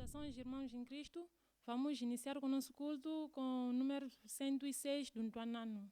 Saudações, irmãos em Cristo. Vamos iniciar com o nosso culto com o número 106 do Ntuanano.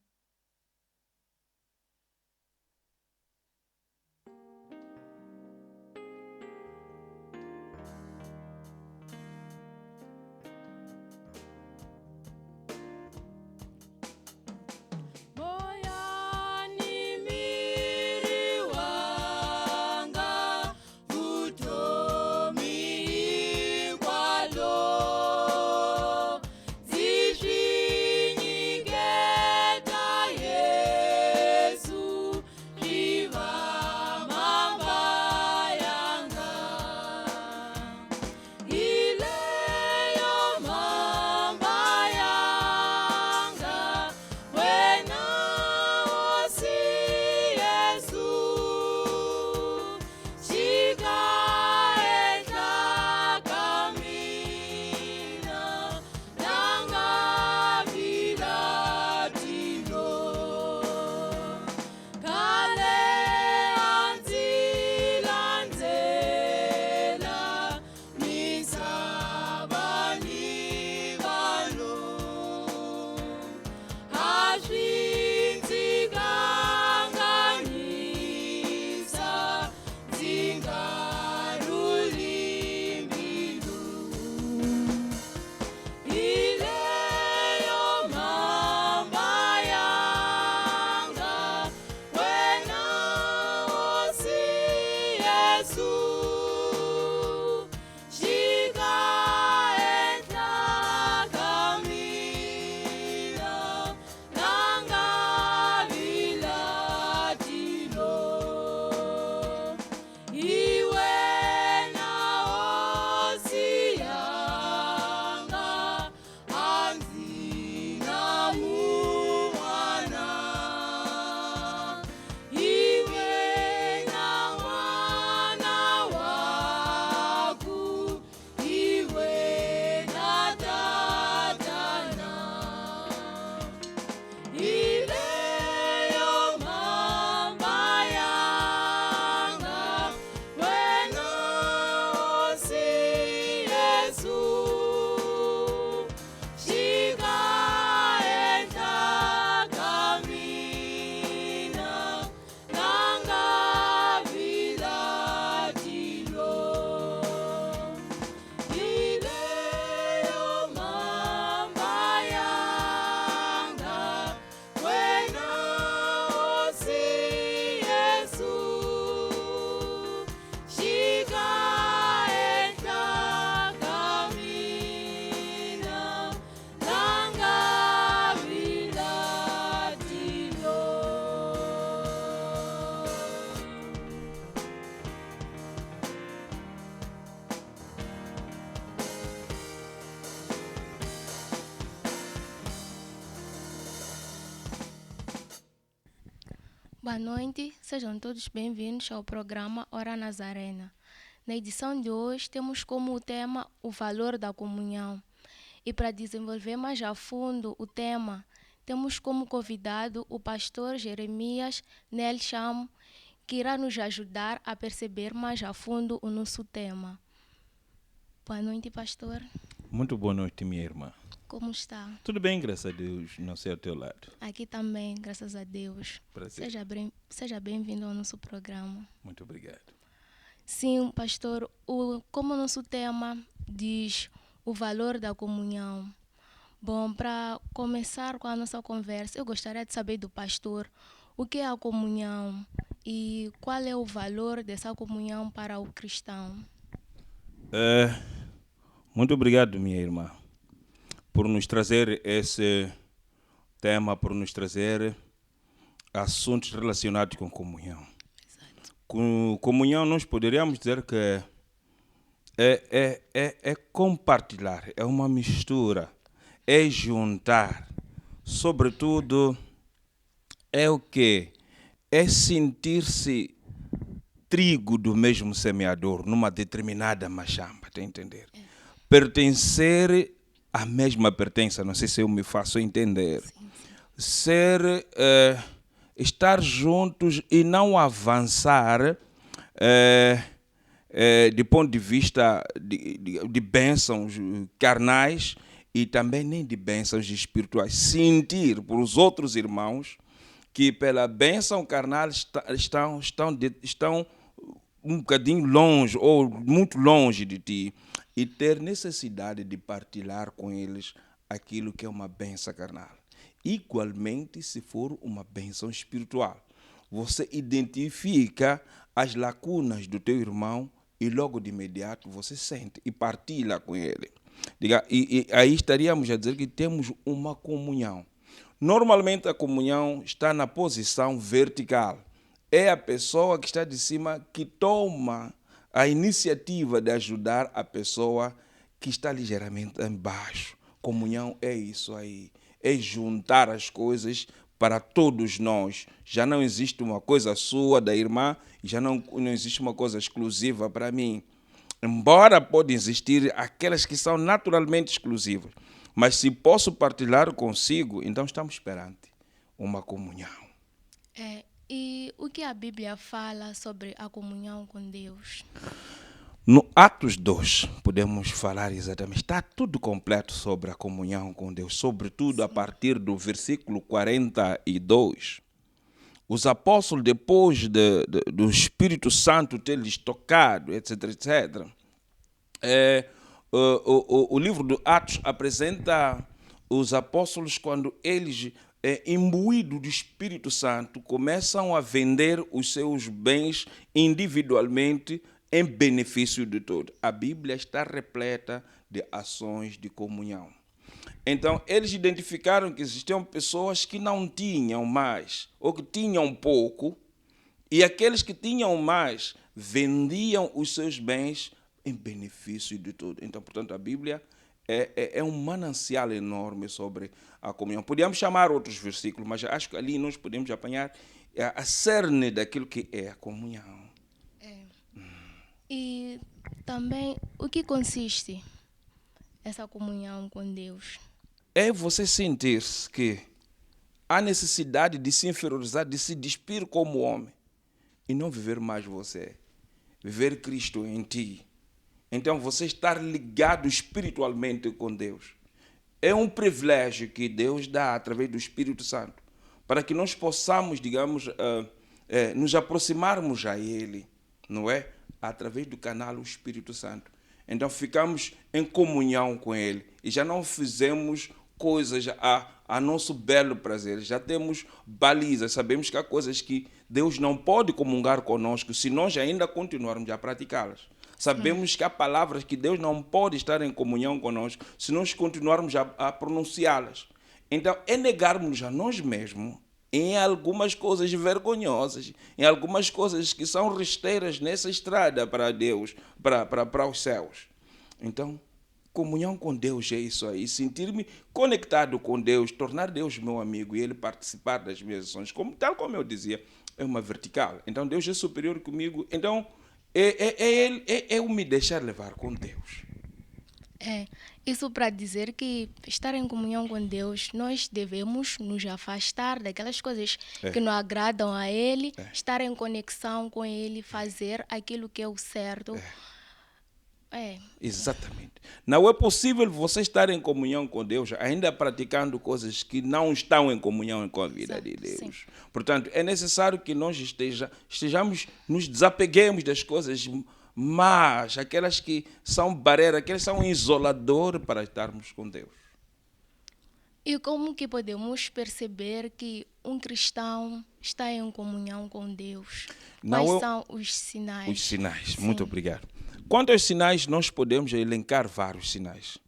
Boa noite, sejam todos bem-vindos ao programa Hora Nazarena. Na edição de hoje temos como tema o valor da comunhão. E para desenvolver mais a fundo o tema, temos como convidado o pastor Jeremias Nelsham, que irá nos ajudar a perceber mais a fundo o nosso tema. Boa noite, pastor. Muito boa noite, minha irmã. Como está? Tudo bem, graças a Deus, não sei ao teu lado. Aqui também, graças a Deus. Prazer. Seja bem-vindo ao nosso programa. Muito obrigado. Sim, pastor, como o nosso tema diz o valor da comunhão. Bom, para começar com a nossa conversa, eu gostaria de saber do pastor o que é a comunhão e qual é o valor dessa comunhão para o cristão. Muito obrigado, minha irmã, por nos trazer esse tema, por nos trazer assuntos relacionados com comunhão. Exato. Com comunhão, nós poderíamos dizer que é compartilhar, é uma mistura, é juntar. Sobretudo, é o quê? É sentir-se trigo do mesmo semeador numa determinada machamba, tá a entender? Pertencer à mesma pertença, não sei se eu me faço entender. Sim. Estar juntos e não avançar de ponto de vista de bênçãos carnais e também nem de bênçãos espirituais. Sentir por os outros irmãos que pela bênção carnal estão um bocadinho longe ou muito longe de ti e ter necessidade de partilhar com eles aquilo que é uma bênção carnal. Igualmente, se for uma bênção espiritual, você identifica as lacunas do teu irmão e logo de imediato você sente e partilha com ele. E aí estaríamos a dizer que temos uma comunhão. Normalmente a comunhão está na posição vertical. É a pessoa que está de cima que toma a iniciativa de ajudar a pessoa que está ligeiramente embaixo. Comunhão é isso aí. É juntar as coisas para todos nós. Já não existe uma coisa sua, da irmã, já não existe uma coisa exclusiva para mim. Embora podem existir aquelas que são naturalmente exclusivas, mas se posso partilhar consigo, então estamos perante uma comunhão. E o que a Bíblia fala sobre a comunhão com Deus? No Atos 2, podemos falar exatamente, está tudo completo sobre a comunhão com Deus, sobretudo a partir do versículo 42. Os apóstolos, depois do Espírito Santo ter lhes tocado, etc., etc., o livro do Atos apresenta os apóstolos quando eles, imbuídos do Espírito Santo, começam a vender os seus bens individualmente em benefício de todos. A Bíblia está repleta de ações de comunhão. Então, eles identificaram que existiam pessoas que não tinham mais, ou que tinham pouco, e aqueles que tinham mais vendiam os seus bens em benefício de tudo. Então, portanto, a Bíblia é um manancial enorme sobre a comunhão. Podíamos chamar outros versículos, mas acho que ali nós podemos apanhar a cerne daquilo que é a comunhão. E também, o que consiste essa comunhão com Deus? É você sentir-se que há necessidade de se inferiorizar, de se despir como homem e não viver mais você, viver Cristo em ti. Então, você estar ligado espiritualmente com Deus. É um privilégio que Deus dá através do Espírito Santo para que nós possamos, digamos, nos aproximarmos a Ele, não é? Através do canal do Espírito Santo. Então ficamos em comunhão com Ele e já não fizemos coisas a nosso belo prazer, já temos balizas, sabemos que há coisas que Deus não pode comungar conosco se nós ainda continuarmos a praticá-las. Sabemos que há palavras que Deus não pode estar em comunhão conosco se nós continuarmos a pronunciá-las. Então é negarmos a nós mesmos em algumas coisas vergonhosas, em algumas coisas que são rasteiras nessa estrada para Deus, para os céus. Então, comunhão com Deus é isso aí, sentir-me conectado com Deus, tornar Deus meu amigo e Ele participar das minhas ações, tal como eu dizia, é uma vertical. Então, Deus é superior comigo, então eu me deixar levar com Deus. Isso para dizer que estar em comunhão com Deus, nós devemos nos afastar daquelas coisas que não agradam a Ele, estar em conexão com Ele, fazer aquilo que é o certo. Exatamente. Não é possível você estar em comunhão com Deus ainda praticando coisas que não estão em comunhão com a vida de Deus. Sim. Portanto, é necessário que nós nos desapeguemos das coisas mas aquelas que são barreiras, aquelas que são isoladores para estarmos com Deus. E como que podemos perceber que um cristão está em comunhão com Deus? Quais são os sinais? Os sinais, Sim. Muito obrigado. Quanto aos sinais, nós podemos elencar vários sinais.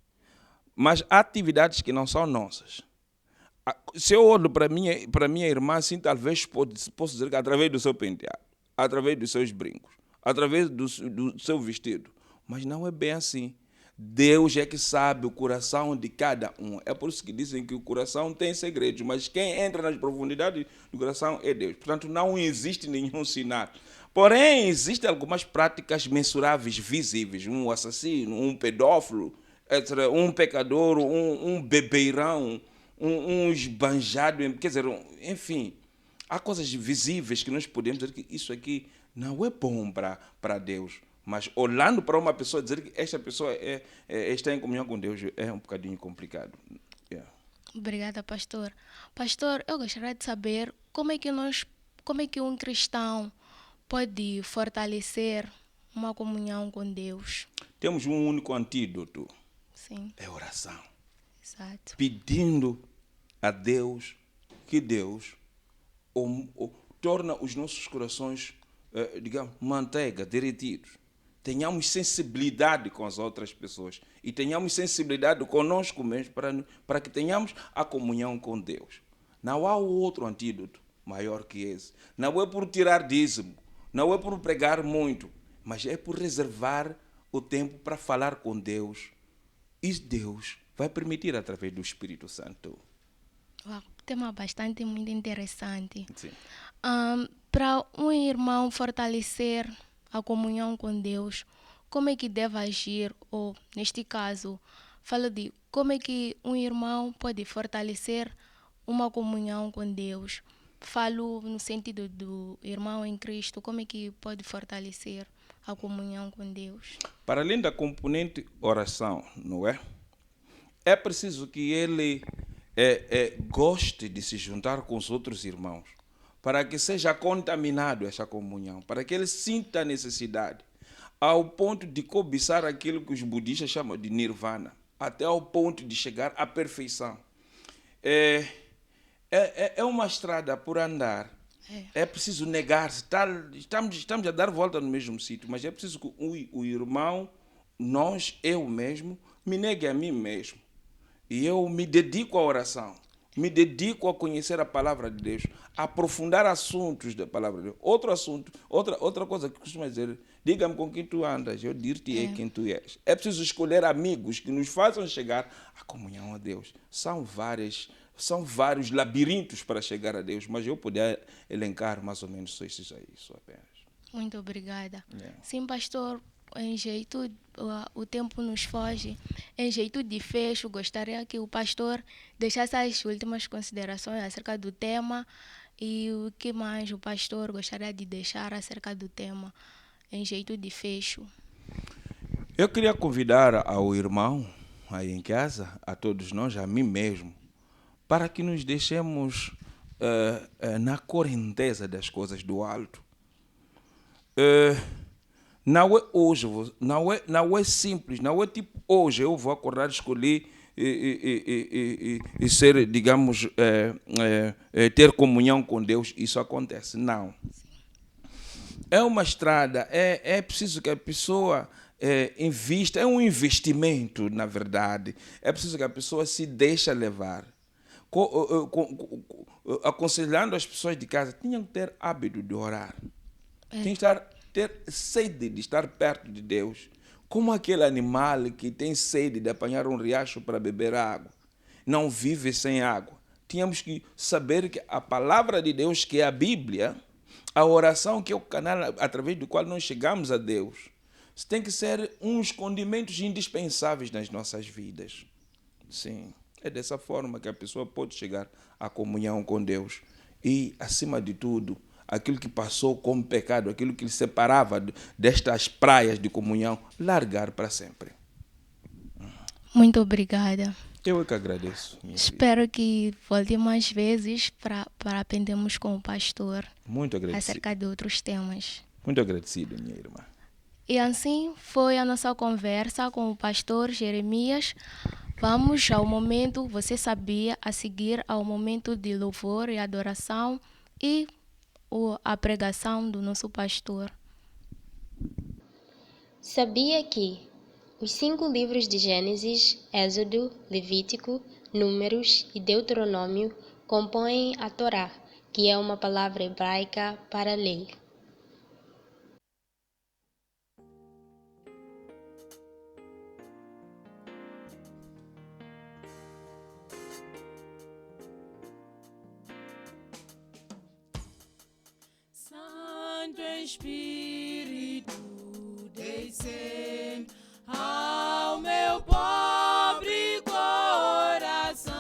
Mas há atividades que não são nossas. Se eu olho para minha irmã, assim, talvez posso dizer que através do seu penteado, através dos seus brincos, através do seu vestido. Mas não é bem assim. Deus é que sabe o coração de cada um. É por isso que dizem que o coração tem segredos, mas quem entra nas profundidades do coração é Deus. Portanto, não existe nenhum sinal. Porém, existem algumas práticas mensuráveis, visíveis. Um assassino, um pedófilo, etc., um pecador, um bebeirão, um esbanjado, quer dizer, enfim. Há coisas visíveis que nós podemos dizer que isso aqui não é bom para Deus, Mas olhando para uma pessoa, dizer que esta pessoa está em comunhão com Deus é um bocadinho complicado. Yeah. Obrigada, pastor. Pastor, eu gostaria de saber como é que um cristão pode fortalecer uma comunhão com Deus. Temos um único antídoto, Sim, é oração. exato. Pedindo a Deus que Deus torna os nossos corações, digamos, manteiga, derretidos. Tenhamos sensibilidade com as outras pessoas e tenhamos sensibilidade conosco mesmo para que tenhamos a comunhão com Deus. Não há outro antídoto maior que esse. Não é por tirar dízimo, não é por pregar muito, mas é por reservar o tempo para falar com Deus. E Deus vai permitir através do Espírito Santo. Uau, tema bastante muito interessante. Sim. Para um irmão fortalecer a comunhão com Deus, como é que deve agir? Ou, neste caso, falo de como é que um irmão pode fortalecer uma comunhão com Deus. Falo no sentido do irmão em Cristo, como é que pode fortalecer a comunhão com Deus? Para além da componente oração, não é? É preciso que ele goste de se juntar com os outros irmãos, para que seja contaminado essa comunhão, para que ele sinta a necessidade, ao ponto de cobiçar aquilo que os budistas chamam de nirvana, até ao ponto de chegar à perfeição. É uma estrada por andar. É preciso negar-se. Estamos a dar volta no mesmo sítio, mas é preciso que o irmão, eu mesmo, me negue a mim mesmo. E eu me dedico à oração, me dedico a conhecer a palavra de Deus, a aprofundar assuntos da palavra de Deus. Outro assunto, outra coisa que costuma dizer, diga-me com quem tu andas, eu dir-te quem tu és. É preciso escolher amigos que nos façam chegar à comunhão a Deus. São vários labirintos para chegar a Deus, mas eu poderia elencar mais ou menos só esses aí, só apenas. Muito obrigada. Yeah. Sim, pastor, em jeito, o tempo nos foge. Em jeito de fecho, gostaria que o pastor deixasse as últimas considerações acerca do tema e o que mais o pastor gostaria de deixar acerca do tema, em jeito de fecho. Eu queria convidar ao irmão aí em casa, a todos nós, a mim mesmo, para que nos deixemos na correnteza das coisas do alto. Não é hoje, não é simples, não é tipo hoje eu vou acordar, escolher e ser, digamos, ter comunhão com Deus, isso acontece. Não. É uma estrada, é preciso que a pessoa invista, é um investimento, na verdade. É preciso que a pessoa se deixe levar. Aconselhando as pessoas de casa, tinham que ter hábito de orar. Tinham que ter sede de estar perto de Deus. Como aquele animal que tem sede de apanhar um riacho para beber água. Não vive sem água. Tínhamos que saber que a palavra de Deus, que é a Bíblia, a oração, que é o canal através do qual nós chegamos a Deus, tem que ser uns condimentos indispensáveis nas nossas vidas. Sim, é dessa forma que a pessoa pode chegar à comunhão com Deus. E, acima de tudo, aquilo que passou como pecado, aquilo que lhe separava destas praias de comunhão, largar para sempre. Muito obrigada. Eu é que agradeço. Espero que volte mais vezes para aprendermos com o pastor. Muito agradecido. Acerca de outros temas. Muito agradecido, minha irmã. E assim foi a nossa conversa com o pastor Jeremias. Vamos ao momento, você sabia, a seguir ao momento de louvor e adoração e a pregação do nosso pastor. Sabia que os 5 livros de Gênesis, Êxodo, Levítico, Números e Deuteronômio compõem a Torá, que é uma palavra hebraica para lei. Santo Espírito, desce ao meu pobre coração,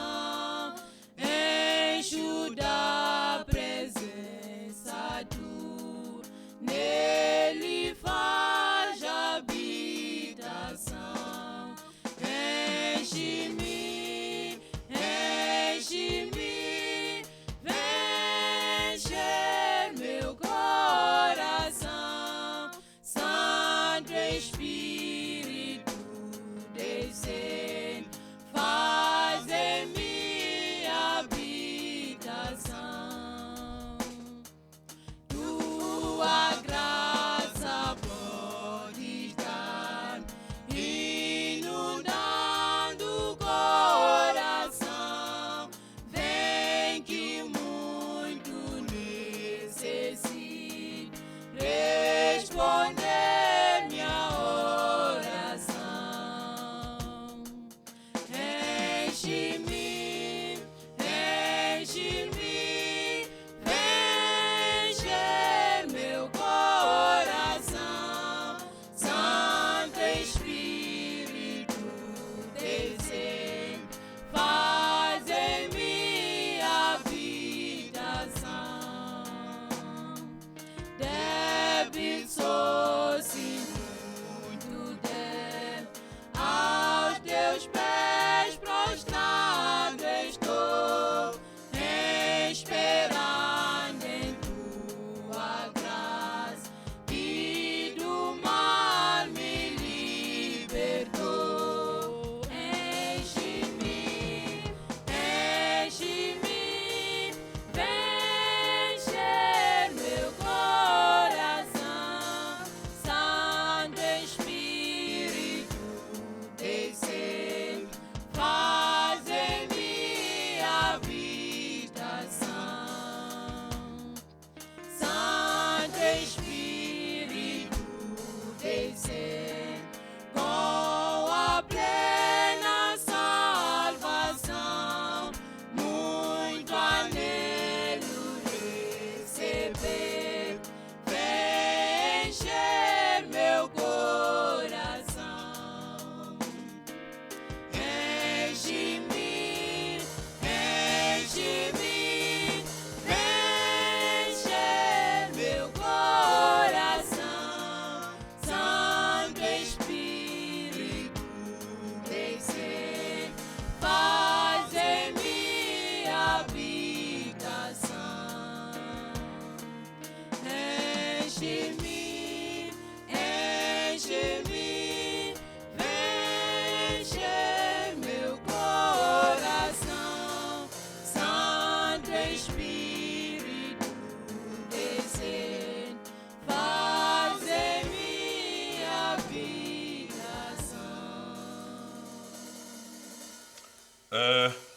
encho da presença tu, nele faz a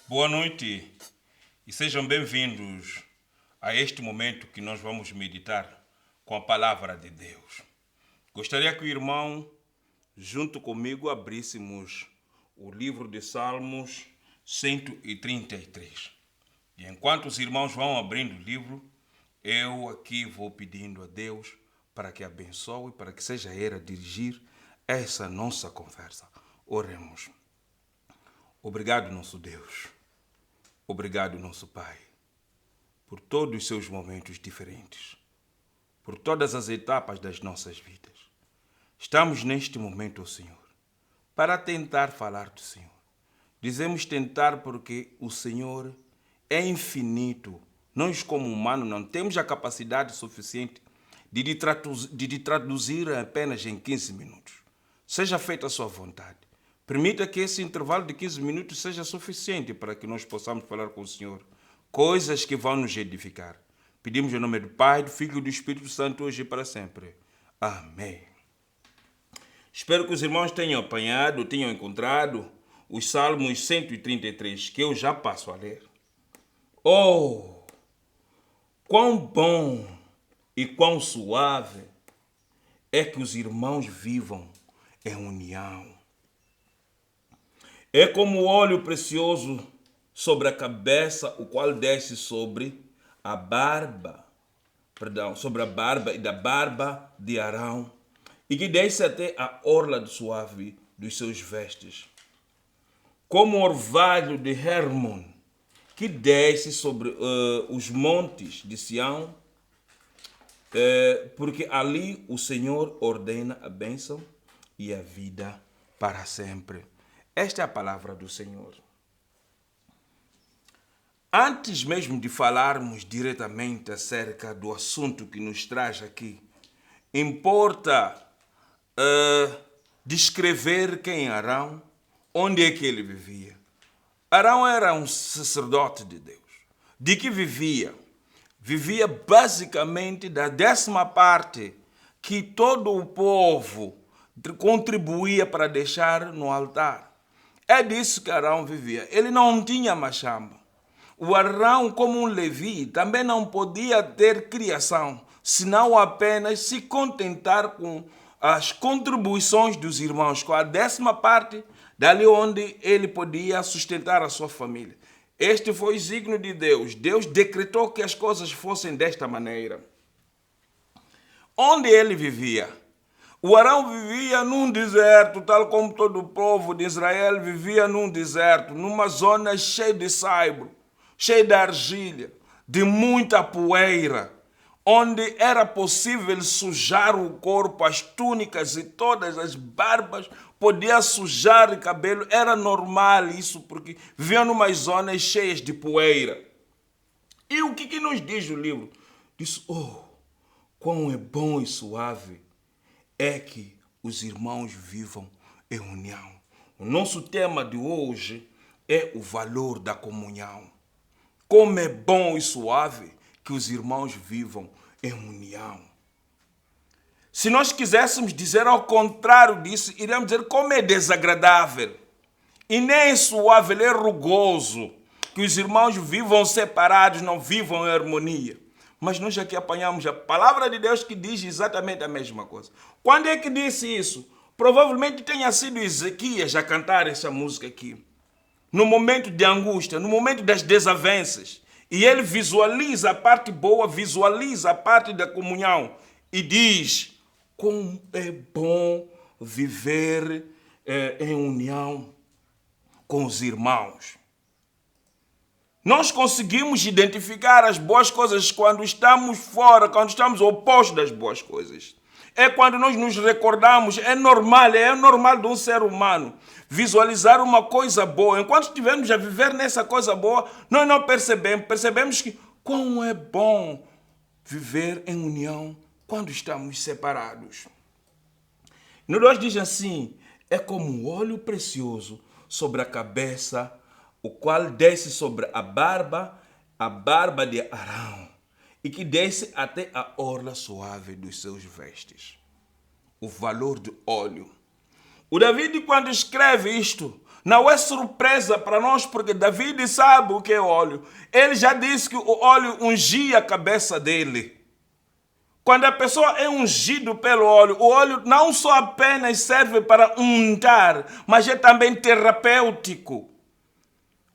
Boa noite e sejam bem-vindos a este momento que nós vamos meditar com a palavra de Deus. Gostaria que o irmão, junto comigo, abríssemos o livro de Salmos 133. E enquanto os irmãos vão abrindo o livro, eu aqui vou pedindo a Deus para que abençoe, para que seja Ele a dirigir essa nossa conversa. Oremos. Obrigado, nosso Deus. Obrigado, nosso Pai, por todos os seus momentos diferentes, por todas as etapas das nossas vidas. Estamos neste momento, Senhor, para tentar falar do Senhor. Dizemos tentar porque o Senhor é infinito. Nós, como humanos, não temos a capacidade suficiente de traduzir apenas em 15 minutos. Seja feita a sua vontade. Permita que esse intervalo de 15 minutos seja suficiente para que nós possamos falar com o Senhor coisas que vão nos edificar. Pedimos em nome do Pai, do Filho e do Espírito Santo, hoje e para sempre. Amém. Espero que os irmãos tenham apanhado, tenham encontrado os Salmos 133, que eu já passo a ler. Oh, quão bom e quão suave é que os irmãos vivam em união. É como o óleo precioso sobre a cabeça, o qual desce sobre a barba e da barba de Arão, e que desce até a orla suave dos seus vestes. Como o orvalho de Hermon, que desce sobre os montes de Sião, porque ali o Senhor ordena a bênção e a vida para sempre. Esta é a palavra do Senhor. Antes mesmo de falarmos diretamente acerca do assunto que nos traz aqui, importa descrever quem é Arão, onde é que ele vivia. Arão era um sacerdote de Deus. De que vivia? Vivia basicamente da 10ª parte que todo o povo contribuía para deixar no altar. É disso que Arão vivia. Ele não tinha machamba. O Arão, como um Levi, também não podia ter criação, senão apenas se contentar com as contribuições dos irmãos, com a 10ª parte, dali onde ele podia sustentar a sua família. Este foi o signo de Deus. Deus decretou que as coisas fossem desta maneira. Onde ele vivia? O Arão vivia num deserto, tal como todo o povo de Israel vivia num deserto, numa zona cheia de saibro, cheia de argila, de muita poeira, onde era possível sujar o corpo, as túnicas e todas as barbas, podia sujar o cabelo, era normal isso, porque vivia numa zonas cheias de poeira. E o que nos diz o livro? Diz, quão é bom e suave é que os irmãos vivam em união. O nosso tema de hoje é o valor da comunhão. Como é bom e suave que os irmãos vivam em união. Se nós quiséssemos dizer ao contrário disso, iríamos dizer como é desagradável. E nem suave, é rugoso que os irmãos vivam separados, não vivam em harmonia. Mas nós aqui apanhamos a palavra de Deus que diz exatamente a mesma coisa. Quando é que disse isso? Provavelmente tenha sido Ezequias a cantar essa música aqui. No momento de angústia, no momento das desavenças. E ele visualiza a parte boa, visualiza a parte da comunhão. E diz, como é bom viver em união com os irmãos. Nós conseguimos identificar as boas coisas quando estamos fora, quando estamos opostos das boas coisas. É quando nós nos recordamos, é normal de um ser humano visualizar uma coisa boa. Enquanto estivermos a viver nessa coisa boa, nós não percebemos que quão é bom viver em união quando estamos separados. No 2 diz assim, é como um óleo precioso sobre a cabeça, o qual desce sobre a barba de Arão, e que desce até a orla suave dos seus vestes. O valor do óleo. O David, quando escreve isto, não é surpresa para nós, porque David sabe o que é óleo. Ele já disse que o óleo ungia a cabeça dele. Quando a pessoa é ungido pelo óleo, o óleo não só apenas serve para untar, mas é também terapêutico.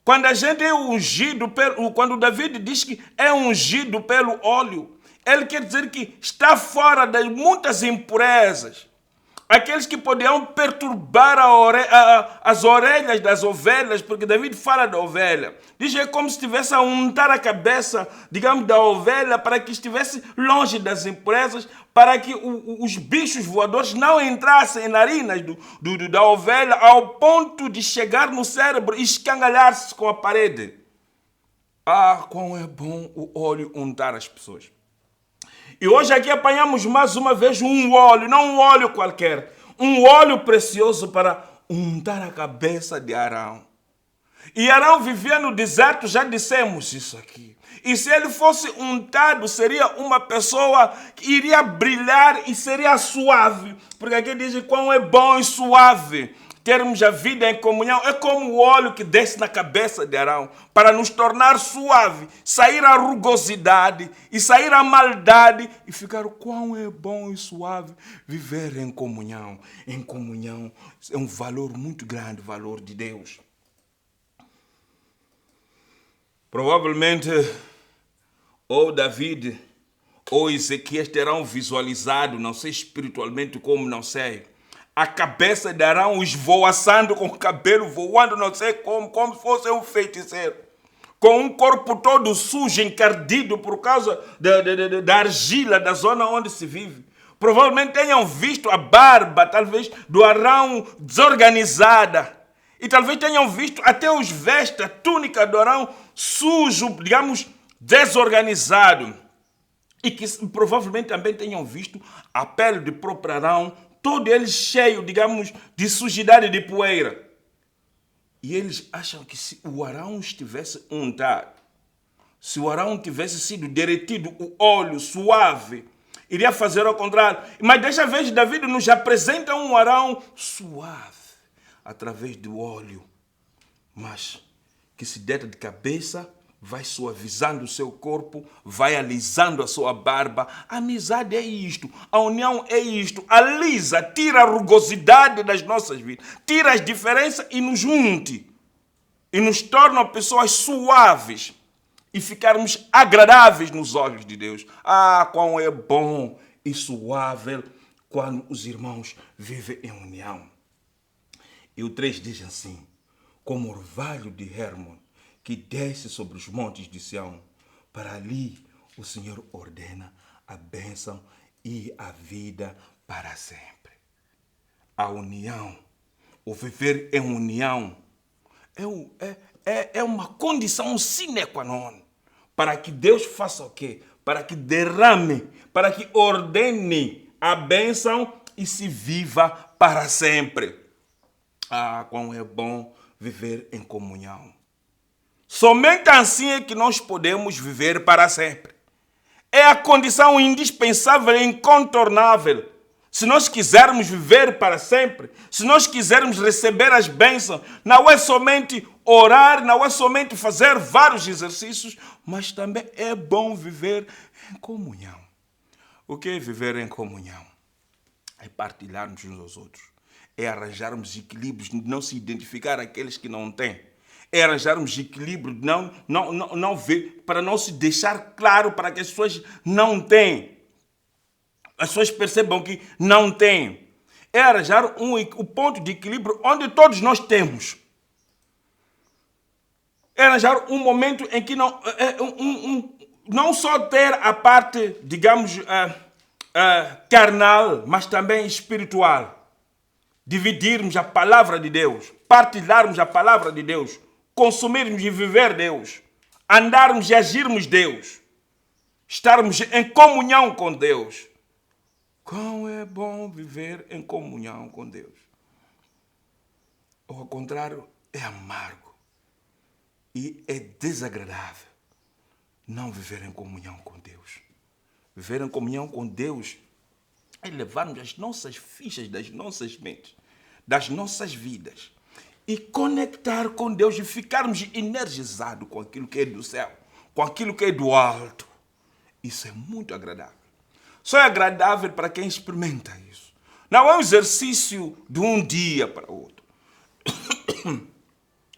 Quando a gente é ungido, quando David diz que é ungido pelo óleo, ele quer dizer que está fora das muitas impurezas. Aqueles que podiam perturbar as orelhas das ovelhas, porque David fala da ovelha. Diz que é como se estivesse a untar a cabeça, digamos, da ovelha, para que estivesse longe das impurezas, para que os bichos voadores não entrassem nas narinas da ovelha, ao ponto de chegar no cérebro e escangalhar-se com a parede. Quão é bom o óleo untar as pessoas. E hoje aqui apanhamos mais uma vez um óleo, não um óleo qualquer, um óleo precioso para untar a cabeça de Arão. E Arão vivia no deserto, já dissemos isso aqui. E se ele fosse untado, seria uma pessoa que iria brilhar e seria suave. Porque aqui diz quão é bom e suave termos a vida em comunhão. É como o óleo que desce na cabeça de Arão, para nos tornar suave, sair a rugosidade e sair a maldade e ficar quão é bom e suave viver em comunhão. Em comunhão é um valor muito grande, valor de Deus. Provavelmente ou David ou Ezequias terão visualizado, não sei espiritualmente como, não sei, a cabeça de Arão esvoaçando com o cabelo voando, não sei como se fosse um feiticeiro. Com um corpo todo sujo, encardido por causa da argila da zona onde se vive. Provavelmente tenham visto a barba, talvez, do Arão desorganizada. E talvez tenham visto até os vestes, a túnica do Arão sujo, digamos, desorganizado. E que provavelmente também tenham visto a pele do próprio Arão, todo ele cheio, digamos, de sujidade e de poeira. E eles acham que se o Arão estivesse untado, se o Arão tivesse sido derretido, o óleo suave, iria fazer ao contrário. Mas desta vez David nos apresenta um Arão suave, através do óleo, mas que se deita de cabeça vai suavizando o seu corpo, vai alisando a sua barba. A amizade é isto, a união é isto. Alisa, tira a rugosidade das nossas vidas, tira as diferenças e nos junte. E nos torna pessoas suaves e ficarmos agradáveis nos olhos de Deus. Ah, quão é bom e suave quando os irmãos vivem em união. E o 3 diz assim: como orvalho de Hermon, que desce sobre os montes de Sião, para ali o Senhor ordena a bênção e a vida para sempre. A união, o viver em união, é uma condição sine qua non para que Deus faça o quê? Para que derrame, para que ordene a bênção e se viva para sempre. Ah, como é bom viver em comunhão. Somente assim é que nós podemos viver para sempre. É a condição indispensável e incontornável. Se nós quisermos viver para sempre, se nós quisermos receber as bênçãos, não é somente orar, não é somente fazer vários exercícios, mas também é bom viver em comunhão. O que é viver em comunhão? É partilharmos uns aos outros. É arranjarmos equilíbrios, não se identificar aqueles que não têm. É arranjarmos equilíbrio, não ver, para não se deixar claro para que as pessoas não têm. As pessoas percebam que não têm. É arranjar o ponto de equilíbrio onde todos nós temos. É arranjar um momento em que não só ter a parte, digamos, carnal, mas também espiritual. Dividirmos a palavra de Deus, partilharmos a palavra de Deus, consumirmos e viver Deus, andarmos e agirmos Deus, estarmos em comunhão com Deus. Como é bom viver em comunhão com Deus. Ou ao contrário, é amargo e é desagradável não viver em comunhão com Deus. Viver em comunhão com Deus é levarmos as nossas fichas das nossas mentes, das nossas vidas, e conectar com Deus e ficarmos energizados com aquilo que é do céu, com aquilo que é do alto. Isso é muito agradável. Só é agradável para quem experimenta isso. Não é um exercício de um dia para o outro.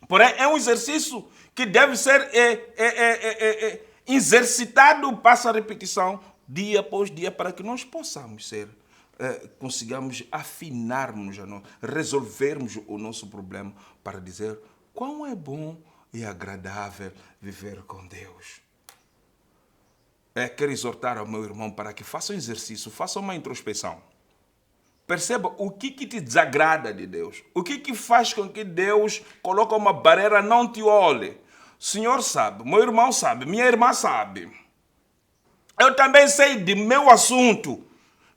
Porém, é um exercício que deve ser exercitado, passa a repetição, dia após dia, para que nós possamos consigamos afinarmos, resolvermos o nosso problema, para dizer quão é bom e agradável viver com Deus. Quero exortar ao meu irmão para que faça um exercício, faça uma introspecção. Perceba o que te desagrada de Deus. O que faz com que Deus coloque uma barreira, não te olhe. O Senhor sabe, meu irmão sabe, minha irmã sabe. Eu também sei de meu assunto.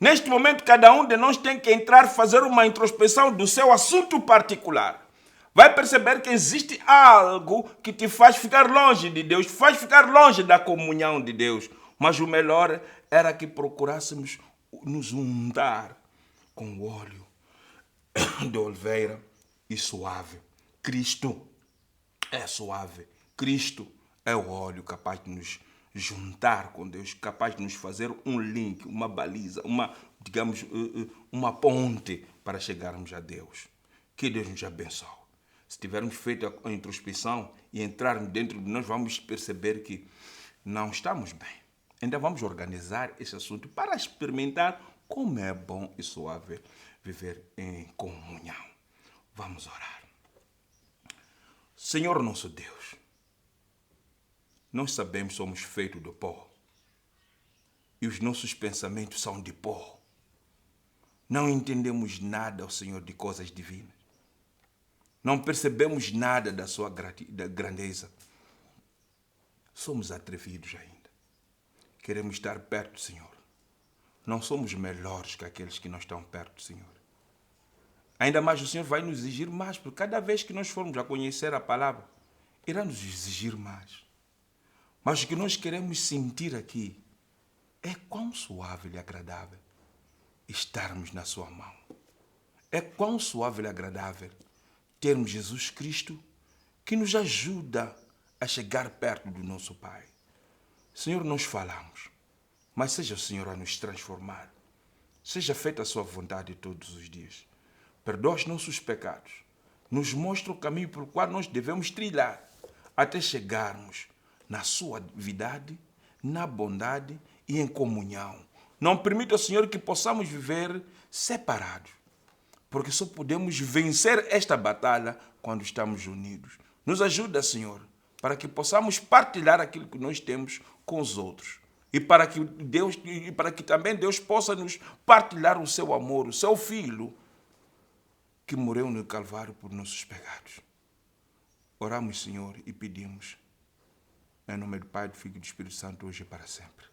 Neste momento, cada um de nós tem que entrar, fazer uma introspecção do seu assunto particular. Vai perceber que existe algo que te faz ficar longe de Deus, faz ficar longe da comunhão de Deus. Mas o melhor era que procurássemos nos untar com o óleo de oliveira e suave. Cristo é suave. Cristo é o óleo capaz de nos juntar com Deus, capaz de nos fazer um link, uma baliza, uma ponte para chegarmos a Deus. Que Deus nos abençoe. Se tivermos feito a introspecção e entrarmos dentro de nós, vamos perceber que não estamos bem. Ainda vamos organizar esse assunto para experimentar como é bom e suave viver em comunhão. Vamos orar. Senhor nosso Deus, nós sabemos que somos feitos de pó e os nossos pensamentos são de pó. Não entendemos nada, ó Senhor, de coisas divinas. Não percebemos nada da sua grandeza. Somos atrevidos ainda. Queremos estar perto, Senhor. Não somos melhores que aqueles que não estão perto, Senhor. Ainda mais o Senhor vai nos exigir mais, porque cada vez que nós formos a conhecer a palavra, irá nos exigir mais. Mas o que nós queremos sentir aqui é quão suave e agradável estarmos na sua mão. É quão suave e agradável termos Jesus Cristo que nos ajuda a chegar perto do nosso Pai. Senhor, nós falamos, mas seja o Senhor a nos transformar. Seja feita a sua vontade todos os dias. Perdoa os nossos pecados. Nos mostra o caminho pelo qual nós devemos trilhar até chegarmos na suavidade, na bondade e em comunhão. Não permita, Senhor, que possamos viver separados, porque só podemos vencer esta batalha quando estamos unidos. Nos ajuda, Senhor, para que possamos partilhar aquilo que nós temos com os outros. E para que também Deus possa nos partilhar o seu amor, o seu Filho, que morreu no Calvário por nossos pecados. Oramos, Senhor, e pedimos, em nome do Pai, do Filho e do Espírito Santo, hoje e para sempre.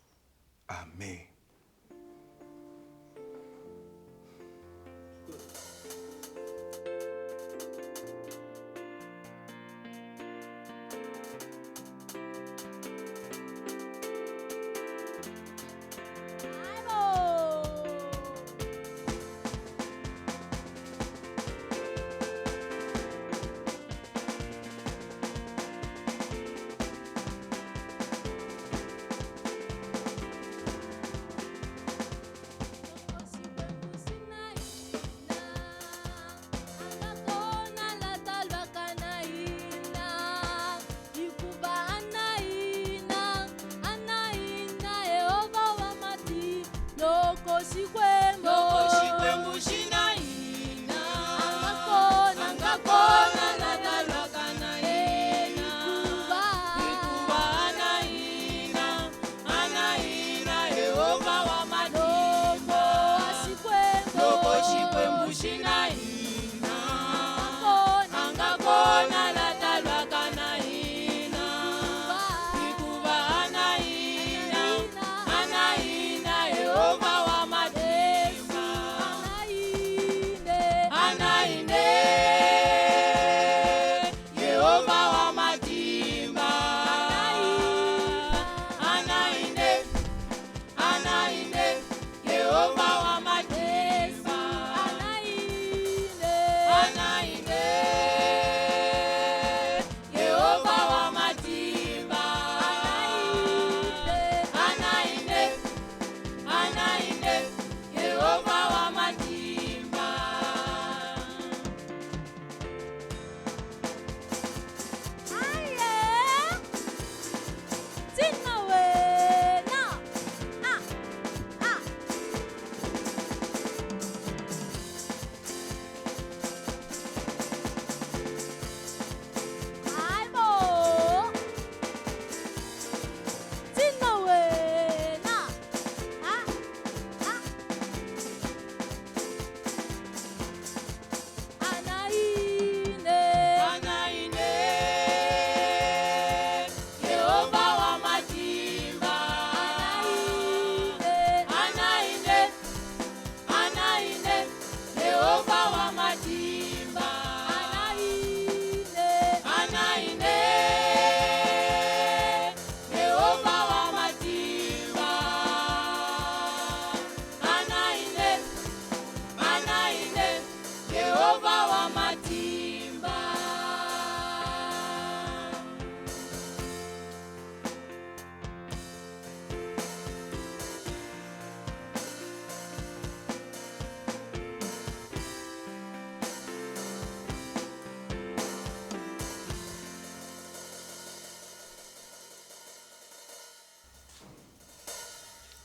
Amém.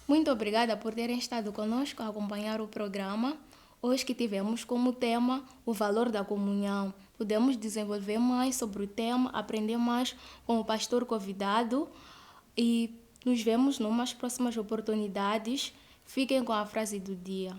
Muito obrigada por terem estado conosco a acompanhar o programa. Hoje que tivemos como tema o valor da comunhão. Podemos desenvolver mais sobre o tema, aprender mais com o pastor convidado e nos vemos em umas próximas oportunidades. Fiquem com a frase do dia.